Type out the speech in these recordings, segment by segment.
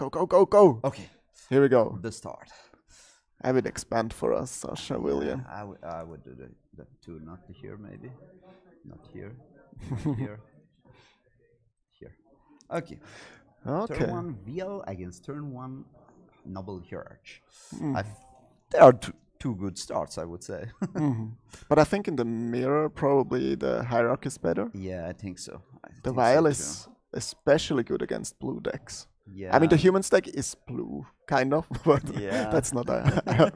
Go, go, go, go. Okay, Here we go. the start. I will expand for us, Sasha William. I would do the two, not here maybe. Not here. Not here. Here. Okay. Okay. Turn 1 VL against turn 1 Noble Hierarch. Mm. There are two good starts, I would say. But I think in the mirror, probably the Hierarch is better. Yeah, I think so. The Vial is especially good against blue decks. Yeah. I mean, the human deck is blue, kind of, but Yeah. that's not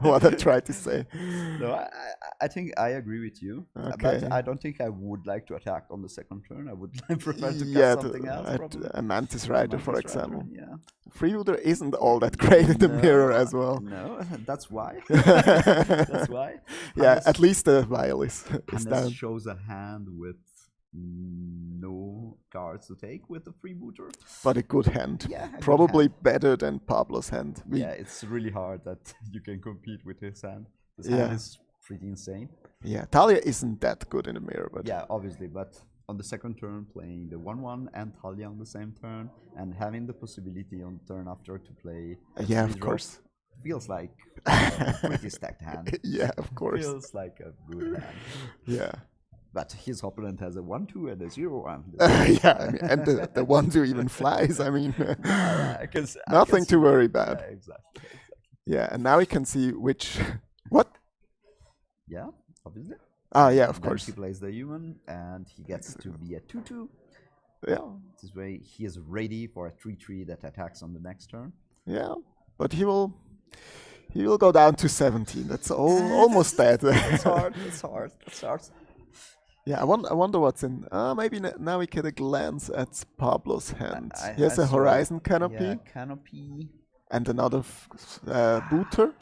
what I tried to say. No, I think I agree with you. Okay. But I don't think I would like to attack on the second turn. I would prefer to Yeah, cast something else. Probably. a Mantis Rider, for Mantis Rider, example. Yeah. Freebooter isn't all that great in the mirror as well. No, that's why. That's why. Yeah, at least the Vial is Hannes down. shows a hand with no cards to take with the freebooter. But a good hand. Yeah, a good Probably hand. better than Pablo's hand. Yeah, it's really hard that you can compete with his hand. His Yeah. hand is pretty insane. Yeah, Talia isn't that good in the mirror, but Yeah, obviously, but on the second turn, playing the 1/1 and Talia on the same turn, and having the possibility on turn after to play. yeah, of 3-drop course. Feels like a pretty stacked hand. Yeah, of course. Feels like a good hand. Yeah. But his opponent has a 1/2 and a 0/1. Yeah, I mean, and the 1-2 even flies. I mean, I nothing to worry about. Yeah, exactly. Yeah, and now we can see which. What? Yeah, obviously. Ah, yeah, of Then course. he plays the human, and he gets to be a 2/2. Yeah, This way, he is ready for a 3/3 that attacks on the next turn. yeah, but he will go down to 17. That's almost dead. It's hard. It's hard. It's hard. Yeah, I wonder what's in. Maybe now we get a glance at Pablo's hand. He has a saw- Horizon Canopy Yeah, canopy. and another booter.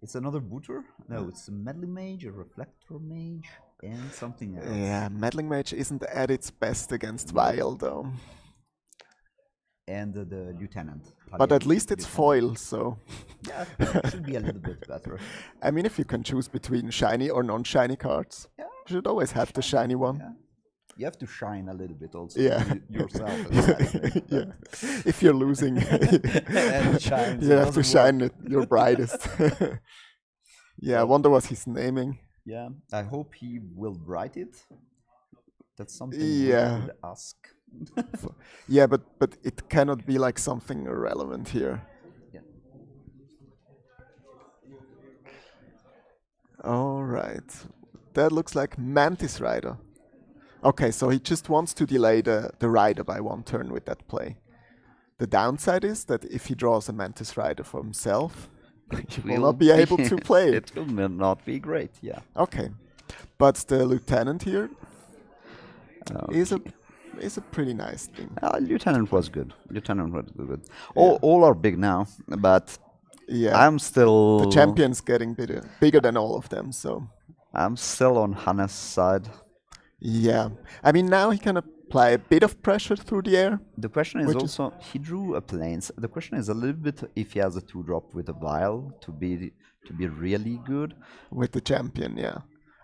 It's another booter. No, it's a meddling mage, a reflector mage, and something else. Yeah, Meddling Mage isn't at its best against Vial though. And the lieutenant. But at least it's foil, so. Yeah, it should be a little bit better. I mean, if you can choose between shiny or non-shiny cards, Yeah. you should always have the shiny one. Yeah. You have to shine a little bit also. Yeah. Yourself. As Yeah. If you're losing, And shines, you it have to doesn't shine it your brightest. Yeah, I wonder what he's naming. Yeah, I hope he will write it. That's something Yeah. we could ask. Yeah, but it cannot be like something irrelevant here. Yeah. All right. That looks like Mantis Rider. Okay, so he just wants to delay the Rider by one turn with that play. The downside is that if he draws a Mantis Rider for himself, he will not be able to play it. It will not be great, yeah. Okay. But the Lieutenant here is a pretty nice thing. Lieutenant was good. Lieutenant was good. All are big now, but Yeah. I'm still... The champion's getting bigger than all of them, so... I'm still on Hannes' side. Yeah. I mean, now he can apply a bit of pressure through the air. The question is Which also, he drew a planes. The question is a little bit if he has a 2-drop with a vial to be really good. With the champion, yeah.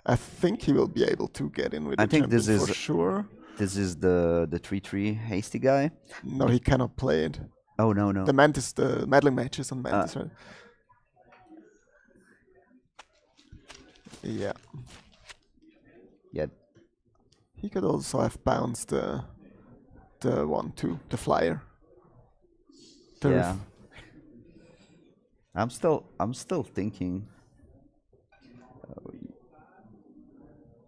I think he will be able to get in with I the think champion this is- for sure. This is the 3/3 hasty guy. No, he cannot play it. Oh, no. The Mantis, the Meddling Mage is on Mantis, right? Yeah. Yeah, He could also have bounced the 1/2, the flyer. yeah. I'm still thinking.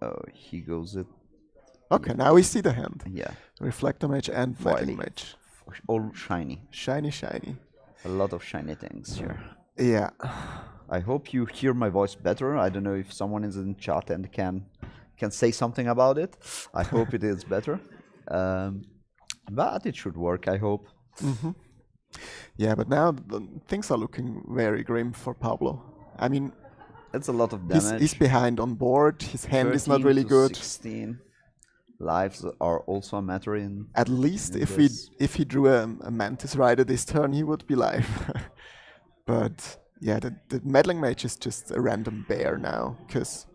Oh, he goes it. Okay, now we see the hand. Yeah, Reflector Mage and Meddling Mage. all shiny. Shiny, shiny. A lot of shiny things here. Yeah. I hope you hear my voice better. I don't know if someone is in chat and can say something about it. I hope it is better. But it should work, I hope. Yeah, but now things are looking very grim for Pablo. I mean, It's a lot of damage. he's behind on board. His hand is not 13 really to good. 16 lives are also a matter in. At least in if this. he drew a Mantis Rider this turn, he would be live. But yeah, the Meddling Mage is just a random bear now, because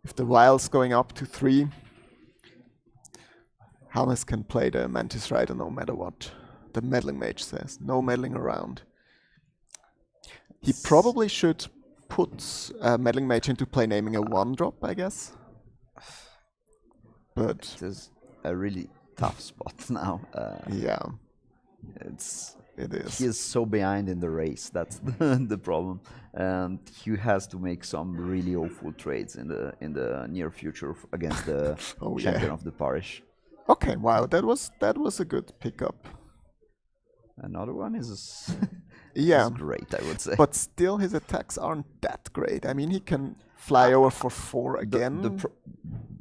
if the Vial's going up to 3, Hannes can play the Mantis Rider no matter what. the meddling mage says. No meddling around. He probably should put meddling mage into play naming a 1-drop, I guess. But It is a really tough spot now. yeah, It is. He is so behind in the race. That's the problem, and he has to make some really awful trades in the near future against the champion of the parish. Okay, wow, that was a good pickup. Another one is Yeah, great, I would say. but still his attacks aren't that great. I mean, he can fly over for 4 again.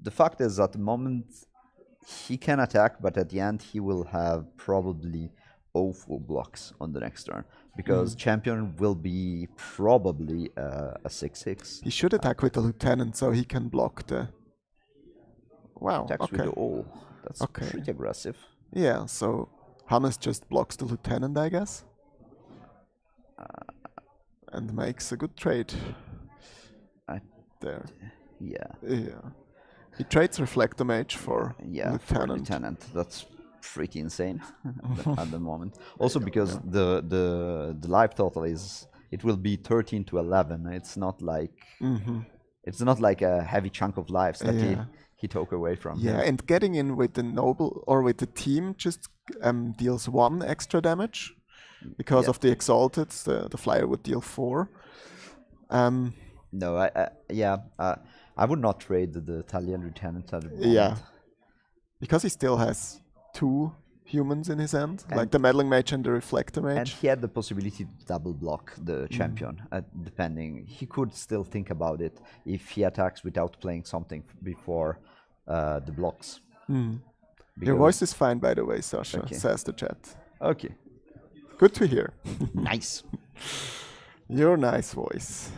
The fact is, at the moment, he can attack, but at the end, he will have probably awful blocks on the next turn, because champion will be probably a 6/6. He should attack with the lieutenant so he can block the... Wow, Attacks with the all. That's pretty aggressive. Yeah, so Hannes just blocks the lieutenant, I guess. And makes a good trade. There. Yeah. He trades Reflector Mage for For lieutenant. lieutenant. That's pretty insane at the moment. Also because the life total is, it will be 13 to 11. It's not like a heavy chunk of lives that he took away from him. And getting in with the noble or with the team just deals 1 extra damage. Because of the exalted, the flyer would deal 4. No, I would not trade the Italian lieutenant at the moment. Yeah, because he still has 2 humans in his hand, like the meddling mage and the reflector mage. And he had the possibility to double block the champion, depending. He could still think about it if he attacks without playing something before the blocks. Your voice is fine, by the way, Sasha, says the chat. Okay. Good to hear. Nice. Your nice voice.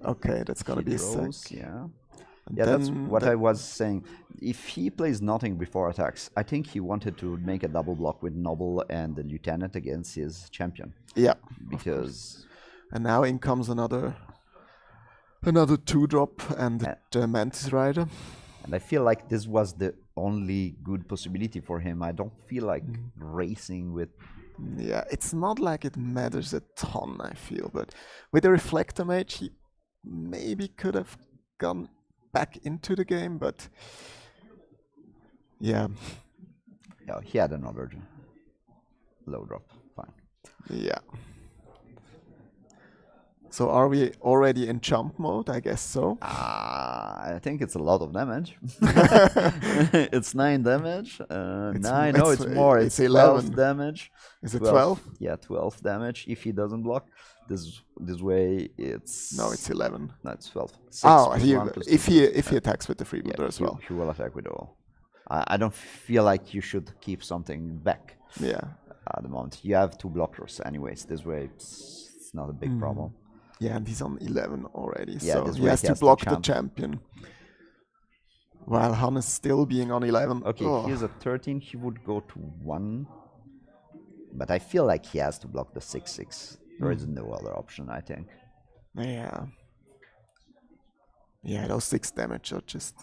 Okay, that's gonna be a sec. Yeah, that's what I was saying. If he plays nothing before attacks, I think he wanted to make a double block with Noble and the Lieutenant against his champion. Yeah. Because... And now in comes another 2-drop and the Mantis Rider. And I feel like this was the only good possibility for him. I don't feel like racing with... Yeah, it's not like it matters a ton, I feel. But with the Reflector Mage, he maybe could have gone back into the game, but... Yeah, he had another low drop. Fine. Yeah. So are we already in jump mode? I guess so. I think it's a lot of damage. It's 9 damage. It's more. It's 12 damage. Is it 12? Yeah, 12 damage. If he doesn't block, this way it's... No, it's 11. No, it's 12. If he attacks with the freebooter as well. He will attack with all. I don't feel like you should keep something back. Yeah. At the moment, you have 2 blockers anyways. This way, it's not a big problem. Yeah, and he's on 11 already, Yeah, so he has to block the champion. While Hannes still being on 11. Okay, he's at 13, he would go to 1. But I feel like he has to block the 6/6. There is no other option, I think. Yeah. Yeah, those 6 damage are just...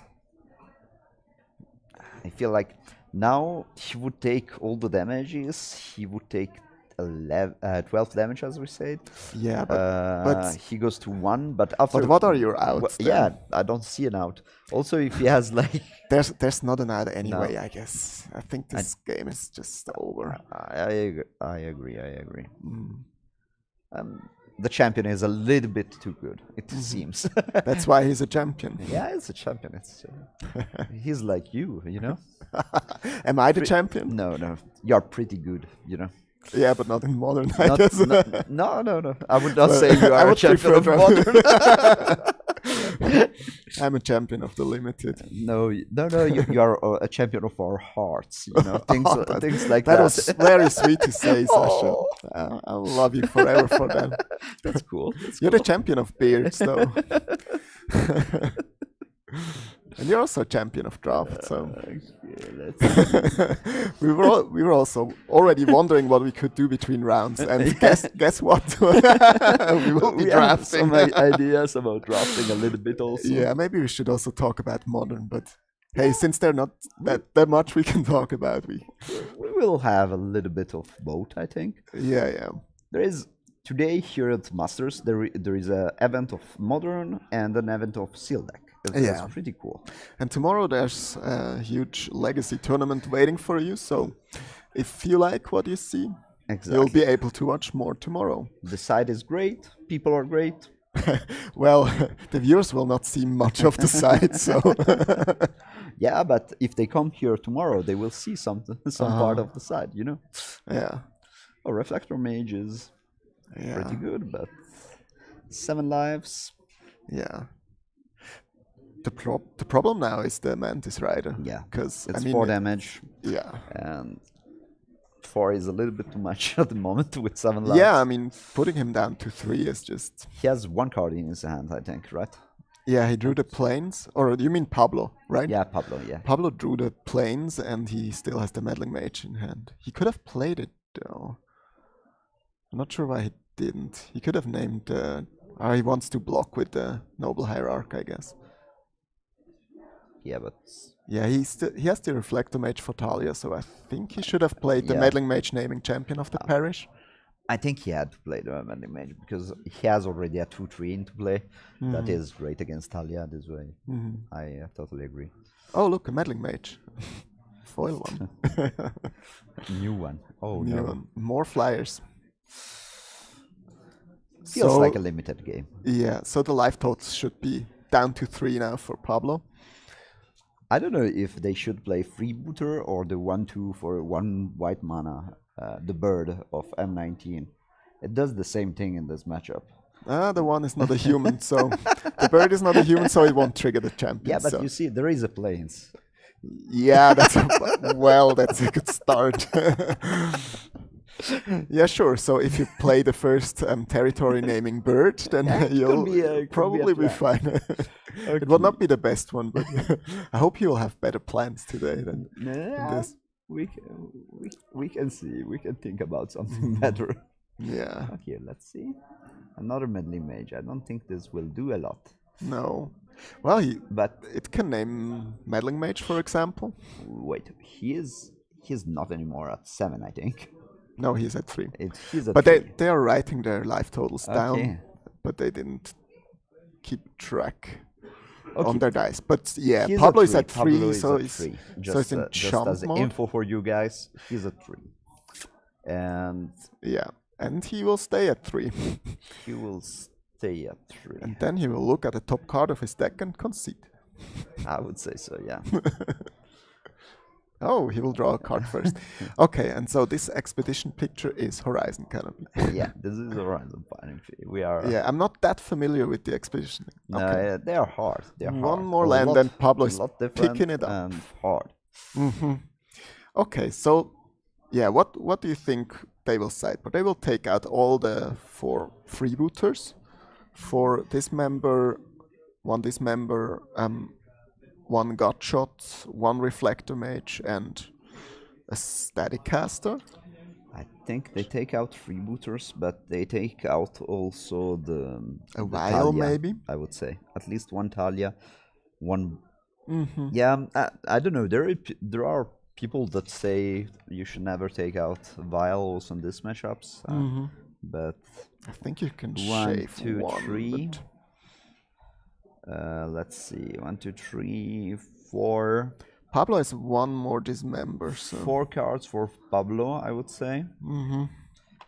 I feel like now he would take all the damages, he would take 12 damage, as we said. Yeah, but he goes to 1, but after... But what are your outs then? Yeah, I don't see an out. Also, if he has like... There's not an out anyway, I guess. I think this game is just over. I agree. The champion is a little bit too good, it seems. That's why he's a champion. Yeah, he's a champion. He's like you know? Am I the champion? No. You're pretty good, you know? Yeah, but not in modern, I guess. No. I would not say you are a champion of modern. I'm a champion of the limited. No, you are a champion of our hearts, you know, things like that. That was very sweet to say, Sasha. I'll love you forever for that. That's cool. You're the champion of beards, though. And you're also a champion of draft, so we were also already wondering what we could do between rounds, and guess what? we will be drafting. Have some ideas about drafting a little bit also. Yeah, maybe we should also talk about modern, but hey, since they're not that much we can talk about, will have a little bit of both, I think. Yeah, yeah. There is today here at Masters. There is a event of Modern and an event of Seal Deck. It's pretty cool. And tomorrow there's a huge legacy tournament waiting for you. So if you like what you see, you'll be able to watch more tomorrow. The site is great. People are great. Well, the viewers will not see much of the site, so. Yeah, but if they come here tomorrow, they will see some part of the site, you know. Yeah. Oh, Reflector Mage is pretty good, but 7 lives. Yeah. The problem now is the Mantis Rider. Yeah, because it's 4 damage. Yeah. And 4 is a little bit too much at the moment with 7 lives. Yeah, I mean, putting him down to 3 is just... He has 1 card in his hand, I think, right? Yeah, he drew the planes. Or you mean Pablo, right? Yeah, Pablo, yeah. Pablo drew the planes and he still has the Meddling Mage in hand. He could have played it, though. I'm not sure why he didn't. He could have named... he wants to block with the Noble Hierarch, I guess. Yeah, but... Yeah, he has the Reflector Mage for Talia, so I think he should have played the Meddling Mage naming champion of the parish. I think he had to play the Meddling Mage because he has already a 2-3 into play. That is great against Talia this way. I totally agree. Oh, look, a Meddling Mage. Foil one. New one. Oh, New one. More flyers. Feels like a limited game. Yeah, so the life totals should be down to 3 now for Pablo. I don't know if they should play Freebooter or the 1-2 for 1 white mana, the bird of M19. It does the same thing in this matchup. The one is not a human, so the bird is not a human, so it won't trigger the champion. Yeah, but you see, there is a planes. Yeah, that's that's a good start. Yeah, sure. So if you play the first territory naming bird, then you'll probably be fine. Okay. It will not be the best one, but I hope you will have better plans today than this. We can see. We can think about something better. Yeah. Okay, let's see. Another Meddling Mage. I don't think this will do a lot. No. Well, but it can name Meddling Mage, for example. Wait, he's not anymore at 7, I think. No, he's at 3. He's at but 3. they are writing their life totals down, but they didn't keep track on their dice. But yeah, Pablo is at 3, so it's in just as mode. info for you guys, he's at 3. And yeah, and he will stay at 3. He will stay at 3. And then he will look at the top card of his deck and concede. I would say so, yeah. Oh, he will draw a card first. Okay, and so this expedition picture is Horizon Canopy. Yeah, this is Horizon Canopy. We are. Yeah, I'm not that familiar with the expedition. No, they are hard. They are One more land, and Pablo is picking it up. And hard. Okay, so yeah, what do you think they will sideboard? They will take out all the 4 freebooters. For dismember, 1 dismember, 1 Gutshot, 1 Reflector Mage, and a Static Caster. I think they take out freebooters, but they take out also the Vial, Talia, maybe? I would say. At least 1 Talia, 1... Yeah, I don't know. There are people that say you should never take out Vials on these matchups, but... I think you can 1, shave 2, 1, 3... let's see, 1, 2, 3, 4. Pablo has 1 more dismember. So. 4 cards for Pablo, I would say.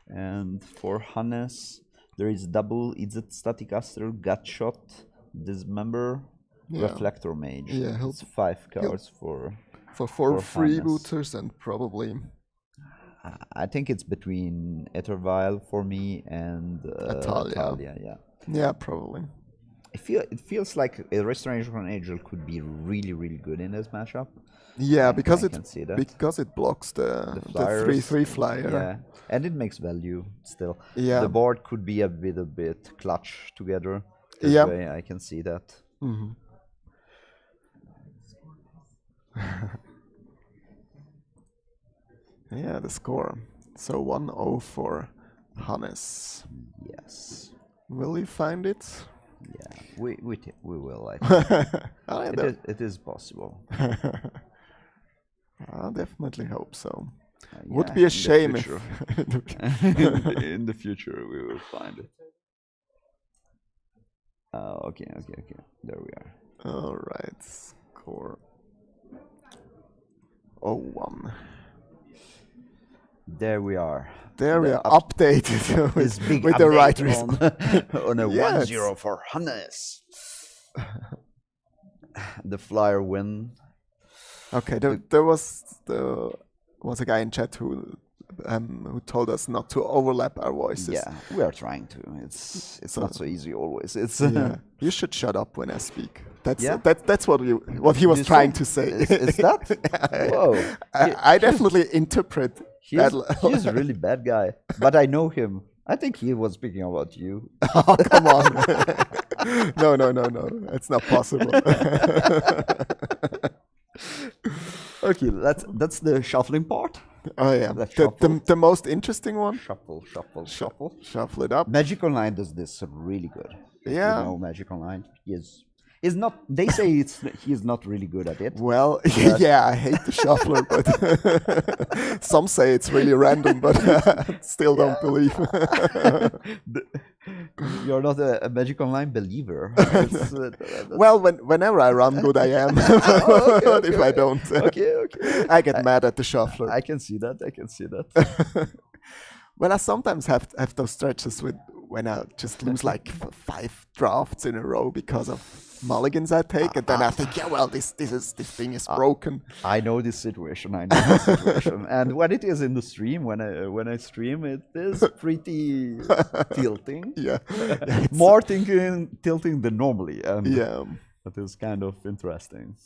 And for Hannes, there is double Izzet Staticaster, Gutshot, Dismember, Reflector Mage. Yeah, it's 5 cards for 4 freebooters and probably. I think it's between Ethervile for me and Talia. Yeah. Yeah, probably. It feels like a Restoration Angel could be really, really good in this matchup. Yeah, because it blocks the 3/3 flyer. Yeah, and it makes value still. Yeah, the board could be a bit clutch together. This way I can see that. Yeah, the score. So 1-0 for Hannes. Yes. Will you find it? Yeah, we will. I think. It is possible. I definitely hope so. Would Yeah, be a in the shame if. future. In the future, we will find it. Okay. There we are. All right, score 0-1. There we are. There we are, updated This big with the right update response. on a Yes. 1-0 for Hannes. The flyer win. Okay, there was a guy in chat who told us not to overlap our voices. Yeah, we are trying to. It's not so easy always. It's Yeah, you should shut up when I speak. Yeah? That's what he was You trying said- to say. Is that? Whoa. I definitely interpret. He's a really bad guy, but I know him. I think he was speaking about you. Oh, come on. No. It's not possible. Okay, that's the shuffling part. Oh, yeah. Let's shuffle. The most interesting one? Shuffle. Shuffle it up. Magic Online does this really good. If Yeah. You know Magic Online. Is not. They say he's not really good at it. Well, yeah, I hate the shuffler, but some say it's really random, but still don't believe. You're not a Magic Online believer. Well, whenever I run good, I am. But if I don't, Okay. I get mad at the shuffler. I can see that. Well, I sometimes have those stretches when I just lose like 5 drafts in a row because of mulligans I take, and then I think, yeah, well, this thing is broken. I know this situation. And when it is in the stream, when I stream, it is pretty tilting. Yeah, More tilting than normally. And yeah. that is kind of interesting.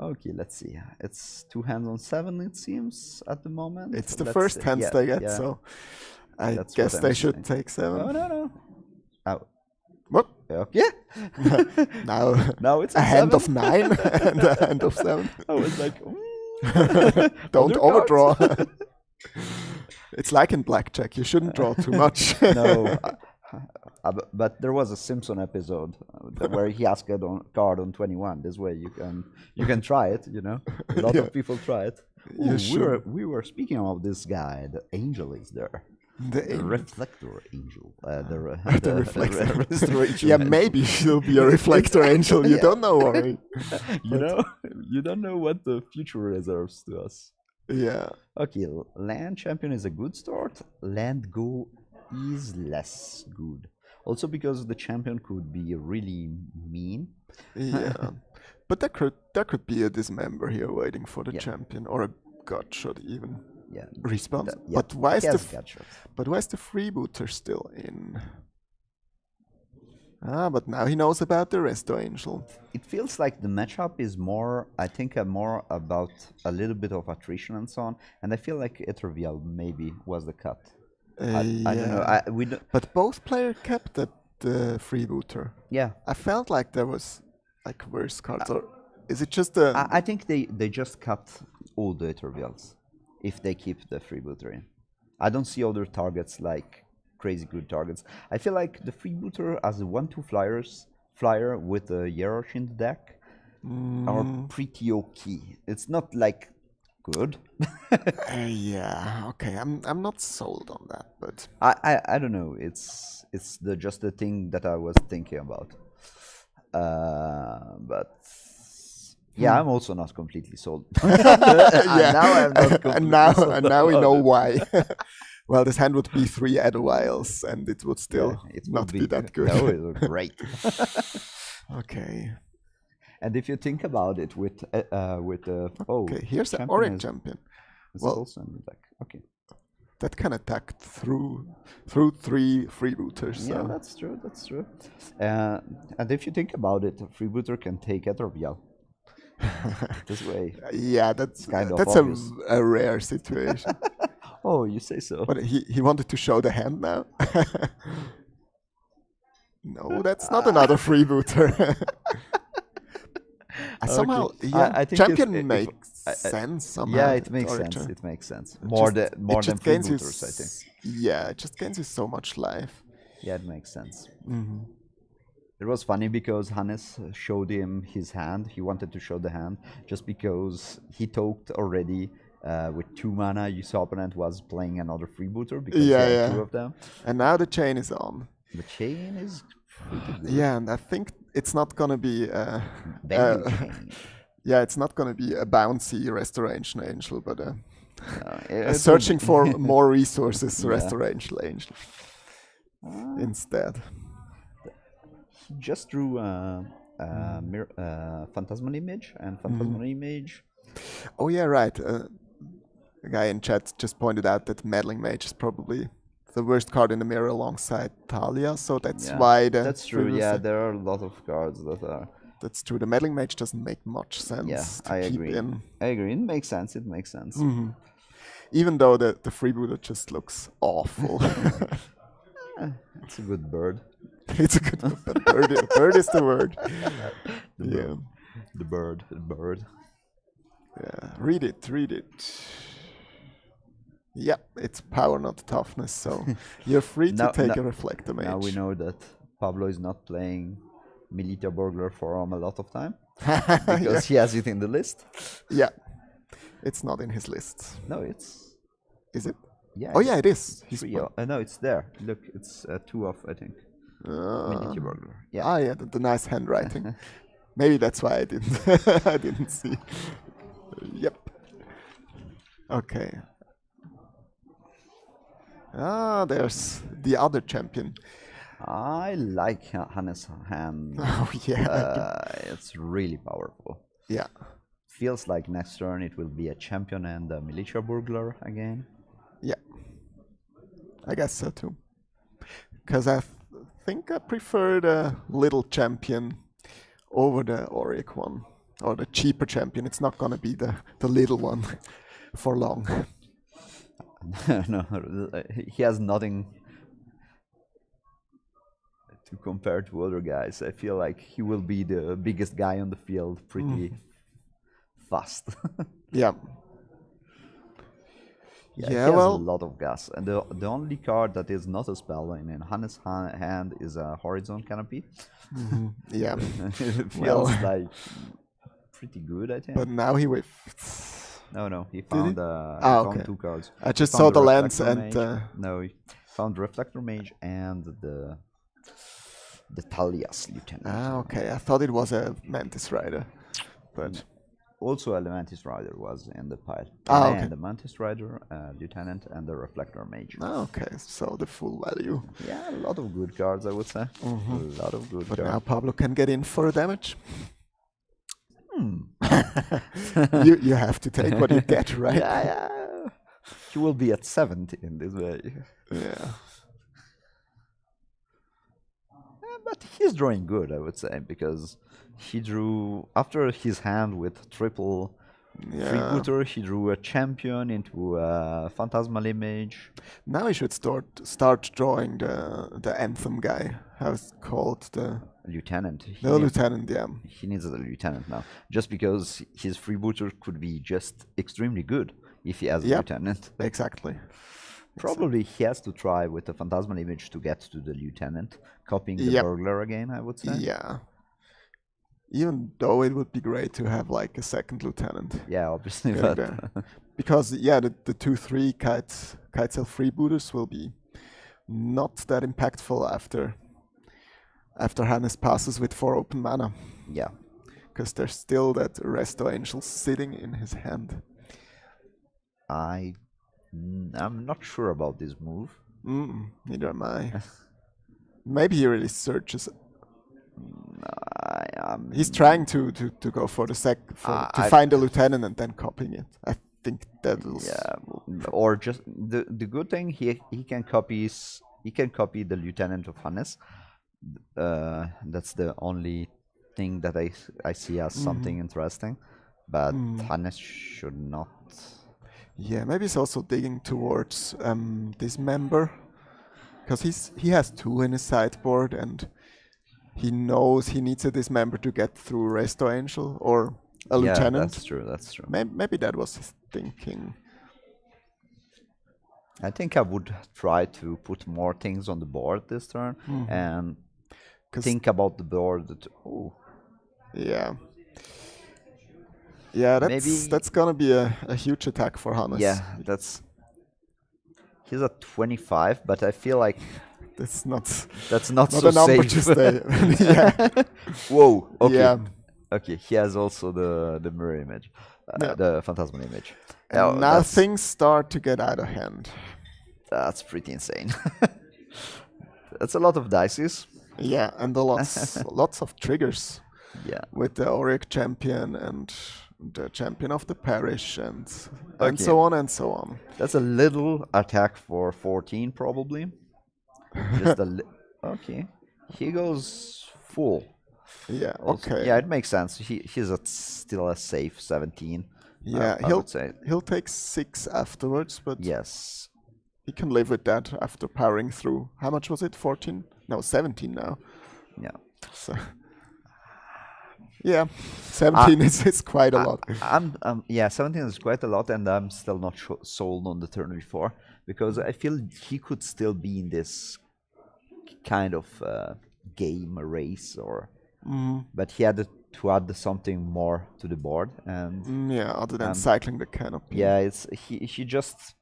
Okay, let's see. It's 2 hands on 7, it seems, at the moment. It's the first hands they get, so I That's guess what they I'm should saying. take 7. No. Oh. What? Okay. Now it's a hand 7. of 9 and a hand of 7. I was like, Don't Other overdraw. It's like in blackjack. You shouldn't draw too much. No. But there was a Simpson episode where he asked a card on 21. This way you can try it. You know, a lot of people try it. Ooh, we were speaking of this guy. The angel is there. The reflector angel. The reflector. Yeah, maybe she'll be a reflector angel. You don't know, Ori. You don't know what the future reserves to us. Yeah. Okay, land champion is a good start. Land go is less good. Also because the champion could be really mean. Yeah. But there could be a dismember here waiting for the champion, or a gut shot even. Yeah. Response. But why is the freebooter still in? But now he knows about the Resto Angel. It feels like the matchup is more, I think, more about a little bit of attrition and so on. And I feel like Etervial maybe was the cut. I don't know. But both players kept the freebooter. Yeah. I felt like there was like worse cards, or is it just a? I think they just cut all the Etervials if they keep the freebooter in. I don't see other targets like crazy good targets. I feel like the freebooter as a 1/2 flyer with a Yerosh in the deck are pretty okay. It's not like good. Yeah, okay. I'm not sold on that, but I don't know. It's just the thing that I was thinking about. But yeah, I'm also not completely sold. Yeah. Now I'm not completely sold. And now we know why. Well, this hand would be 3 Adwiles, and it would still not be that good. No, it was great. Okay. And if you think about it, with okay, here's an orange champion. It's also in the deck. Okay. That can attack through 3 freebooters. Yeah, so. that's true. That's true. And if you think about it, a freebooter can take Etervial. This way. Yeah, that's obvious. a rare situation. Oh, you say so. But he wanted to show the hand now. No, that's not another freebooter. Somehow, I think champion makes sense somehow. Yeah, it makes sense. It makes sense. More than freebooters, I think. Yeah, it just gains you so much life. Yeah, it makes sense. Mm-hmm. It was funny because Hannes showed him his hand. He wanted to show the hand just because he talked already with 2 mana, his opponent was playing another freebooter because he Yeah, had yeah. 2 of them. And now the chain is on. The chain is pretty good. Yeah, and I think it's not gonna be Value chain. yeah, it's not gonna be a bouncy restoration angel, but No, a it searching will be- for more resources Yeah. restoration angel instead. He just drew Phantasmal Image, and Phantasmal Image. Oh yeah, right. A guy in chat just pointed out that Meddling Mage is probably the worst card in the mirror alongside Talia, so that's Yeah, why the that's true. previous- Yeah, there are a lot of cards that are. That's true. The Meddling Mage doesn't make much sense Yeah, to I keep agree. in. I agree. It makes sense. It makes sense. Even though the freebooter just looks awful. It's a good bird. It's a good one, but bird is the word. Yeah. The bird. The bird. Yeah. Read it. Yeah, it's power, not toughness, so you're free to Now- take now- a Reflector Mage. Now we know that Pablo is not playing Militia Burglar for a lot of time because he has it in the list. Yeah. It's not in his list. No, it's Is it? yeah. Oh yeah, it is. He's Three. No, it's there. Look, it's 2 of I think. Militia Burglar. Yeah. Ah, yeah, the nice handwriting. Maybe that's why I didn't I didn't see. Yep. Okay. Ah, there's the other champion. I like Hannes' hand. Oh yeah. It's really powerful. Yeah. Feels like next turn it will be a champion and a militia burglar again. Yeah. I guess so too. Because I think I prefer the little champion over the Auric one. Or the cheaper champion. It's not gonna be the little one for long. No, he has nothing to compare to other guys. I feel like he will be the biggest guy on the field pretty fast. Yeah. Yeah, he Yeah, has well, a lot of gas. And the only card that is not a spell in Hannes' hand is a Horizon Canopy. yeah. It Well. feels like pretty good, I think. But now he with. No, he he? found, Ah, okay. 2 cards. I just He saw found the the lands Reflector and. Mage. No, he found Reflector Mage and the Talia's Lieutenant. Ah, okay. I thought it was a Mantis Rider. But. Also, a Mantis Rider was in the pile. Ah, okay. And the Mantis Rider, Lieutenant, and the Reflector Mage. Ah, okay. So the full value. Yeah, a lot of good cards, I would say. A lot of good But now cards. Pablo can get in for a damage. You have to take what you get, right? Yeah. He will be at 70 in this way. Yeah. But he's drawing good, I would say, because he drew after his hand with triple freebooter. He drew a champion into a Phantasmal Image. Now he should start drawing the anthem guy. How's it called? The Lieutenant. lieutenant, yeah. He needs a lieutenant now, just because his freebooter could be just extremely good if he has a Yep. lieutenant. Exactly. Probably he has to try with the Phantasmal Image to get to the lieutenant, copying the Yep. burglar again, I would say. Yeah. Even though it would be great to have like a second lieutenant. Yeah, obviously, getting but there. Because yeah, the 2/3 Kitesail freebooters will be not that impactful after Hannes passes with 4 open mana. yeah. Because there's still that Resto Angel sitting in his hand. I'm not sure about this move. Neither am I. Maybe he really searches. He's trying to go for the to find a lieutenant and then copying it. I think that will. Yeah, or just the good thing he can copy the lieutenant of Hannes. That's the only thing that I see as something interesting, but Hannes should not. Yeah, maybe he's also digging towards this member, because he has 2 in his sideboard and he knows he needs a dismember to get through Resto Angel or a Yeah, lieutenant. that's true. That's true. Maybe that was his thinking. I think I would try to put more things on the board this turn and think about the board. Yeah. Yeah, Maybe. that's gonna be a huge attack for Hannes. Yeah, he's at 25, but I feel like That's not that's not not so a number to safe. stay. Yeah, Whoa. Okay. yeah, Okay. He has also the mirror image, yeah. the phantasmal image. And Oh, now things start to get out of hand. that's pretty insane. That's a lot of dices. Yeah, and lots of triggers Yeah. with the Auric champion and the champion of the parish and Okay. so on and so on. That's a little attack for 14 probably. Just a okay. He goes full. Yeah, Also. okay. Yeah, it makes sense. He's at still a safe 17. Yeah, I would say. he'll take 6 afterwards, but Yes. he can live with that after powering through. How much was it? 14? No, 17 now. Yeah. So yeah, 17 is quite a lot. Yeah, 17 is quite a lot, and I'm still not sold on the turn before because I feel he could still be in this kind of game race, or but he had to add something more to the board, and Yeah, other than cycling the canopy. yeah, it's he just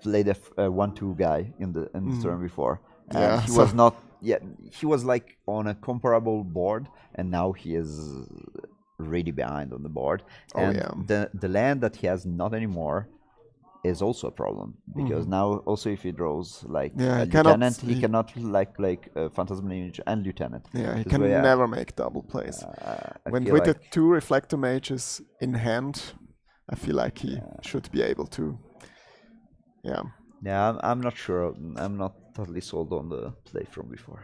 played a 1-2 guy in the turn before, and Yeah, he so- was not. Yeah, he was like on a comparable board, and now he is really behind on the board. Oh, And yeah. the land that he has not anymore is also a problem because now also if he draws like Yeah, a he cannot- lieutenant, he he- cannot like play Phantasmal Image and lieutenant. Yeah, he This can way, never make double plays. I When feel with the like- 2 reflector mages in hand, I feel like he should be able to. Yeah. Yeah, I'm not sure. I'm not totally sold on the play from before.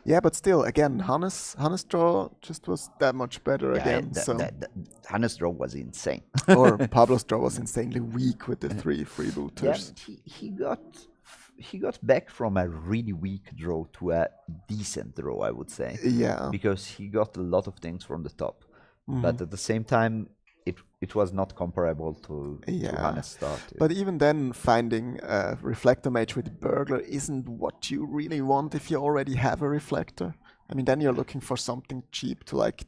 Yeah, but still, again, Hannes draw just was that much better again. So Hannes' draw was insane. or Pablo's draw was insanely weak with the 3 freebooters. Yeah, he got back from a really weak draw to a decent draw, I would say. Yeah. Because he got a lot of things from the top, but at the same time, it was not comparable to Hannes' start. But even then, finding a reflector mage with burglar isn't what you really want if you already have a reflector. I mean, then you're looking for something cheap to like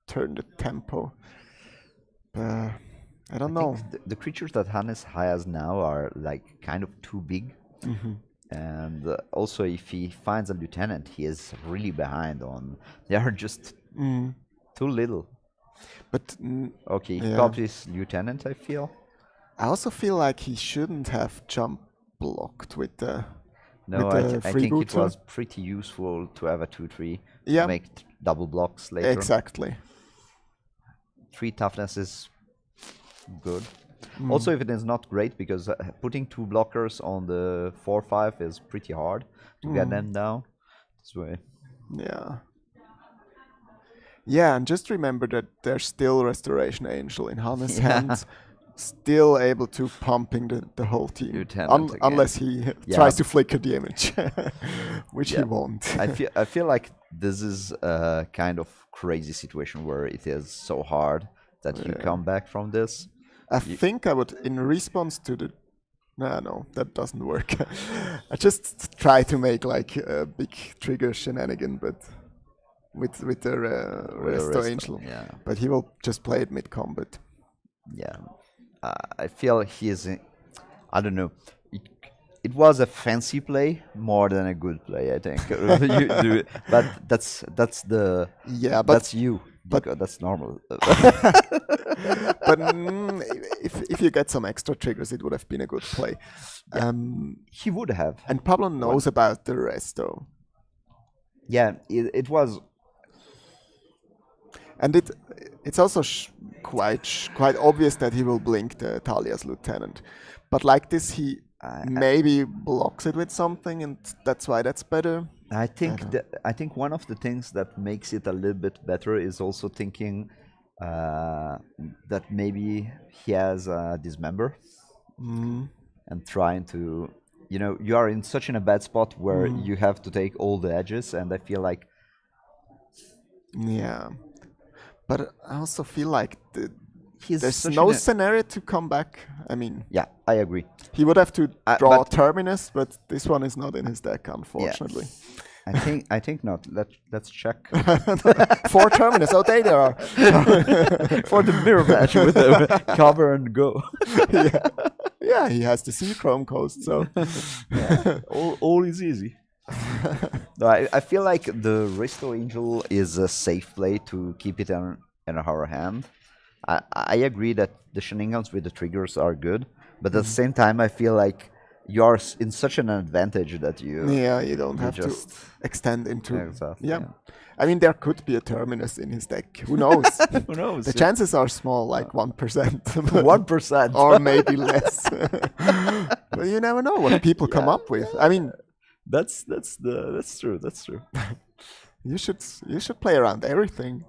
turn the tempo. I don't know. think the creatures that Hannes has now are like kind of too big. And also, if he finds a lieutenant, he is really behind on. They are just too little. But Okay, he yeah. copies lieutenant, I feel. I also feel like he shouldn't have jump blocked with the No, with I the think it freebooter. was pretty useful to have a 2-3 Yeah. to make double blocks later. Exactly. 3 toughness is good. Also, if it is not great, because putting 2 blockers on the 4-5 is pretty hard to get them down. This way. Yeah. Yeah, and just remember that there's still Restoration Angel in Hannes' hands, still able to pumping the whole team. Lieutenant again. Unless he tries to flicker the image, which he won't. I feel like this is a kind of crazy situation where it is so hard that you come back from this. I think I would, in response to the... No, that doesn't work. I just try to make like a big trigger shenanigan, but with the Resto Angel. Yeah. But he will just play it mid-combat. Yeah. I feel he is... I don't know. It was a fancy play more than a good play, I think. But that's the... Yeah, but... That's you. Because that's normal. But if you get some extra triggers, it would have been a good play. He would have. And Pablo knows about the Resto. Yeah, it was... And it's also quite obvious that he will blink the Talia's lieutenant. But like this, he maybe blocks it with something, and that's why that's better. I think one of the things that makes it a little bit better is also thinking that maybe he has a dismember and trying to, you are in such a bad spot where you have to take all the edges, and I feel like... Yeah. But I also feel like He's there's such no an- scenario to come back. I mean, Yeah, I agree. he would have to draw but- Terminus, but this one is not in his deck, unfortunately. I think not. Let's check 4 terminus. Oh, there they are. for the mirror match with the cover and go. Yeah. Yeah, he has the C-Chrome coast, so All is easy. No, I feel like the Risto Angel is a safe play to keep it in our hand. I agree that the shenanigans with the triggers are good, but at the same time, I feel like you are in such an advantage that you don't have just to extend into. exactly. Yeah. I mean, there could be a terminus in his deck. Who knows? Who knows? The chances are small, like 1%. 1%. Or maybe less. But you never know what people come up with. I mean, that's true. That's true. you should play around everything.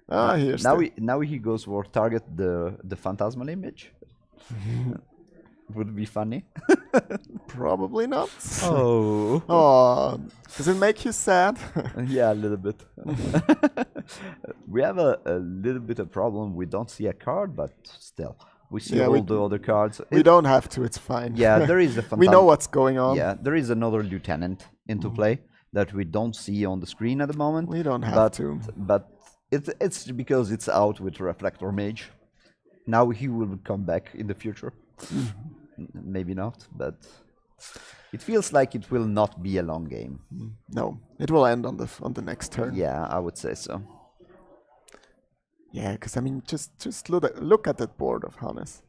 Here's Now he goes for target the phantasmal image. Would be funny. probably not. Oh. Oh, does it make you sad? Yeah, a little bit. We have a little bit of problem. We don't see a card, but still, we see all the other cards. We don't have to. It's fine. Yeah, there is a we know what's going on. Yeah, there is another lieutenant into play that we don't see on the screen at the moment. We don't have to. But it's because it's out with Reflector Mage. Now he will come back in the future. Maybe not, but it feels like it will not be a long game. No, it will end on the next turn. Yeah, I would say so. Yeah, because I mean, just look at that board of Hannes.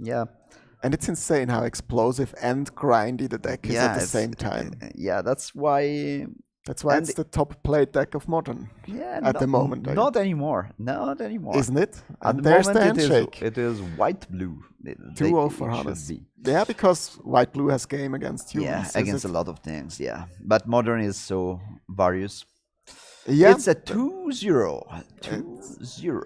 Yeah. And it's insane how explosive and grindy the deck is at the same time. Yeah, that's why. That's why it's the top played deck of Modern. Yeah, at the moment. Not anymore. Not anymore. Isn't it? At and the there's moment, the handshake. it is white-blue. 2-0 for Hannes. Yeah, because white-blue has game against humans. Yeah, against a lot of things, yeah. But Modern is so various. Yeah. It's a 2-0. 2-0.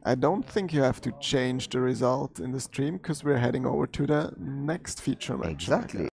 I don't think you have to change the result in the stream because we're heading over to the next feature match. Exactly.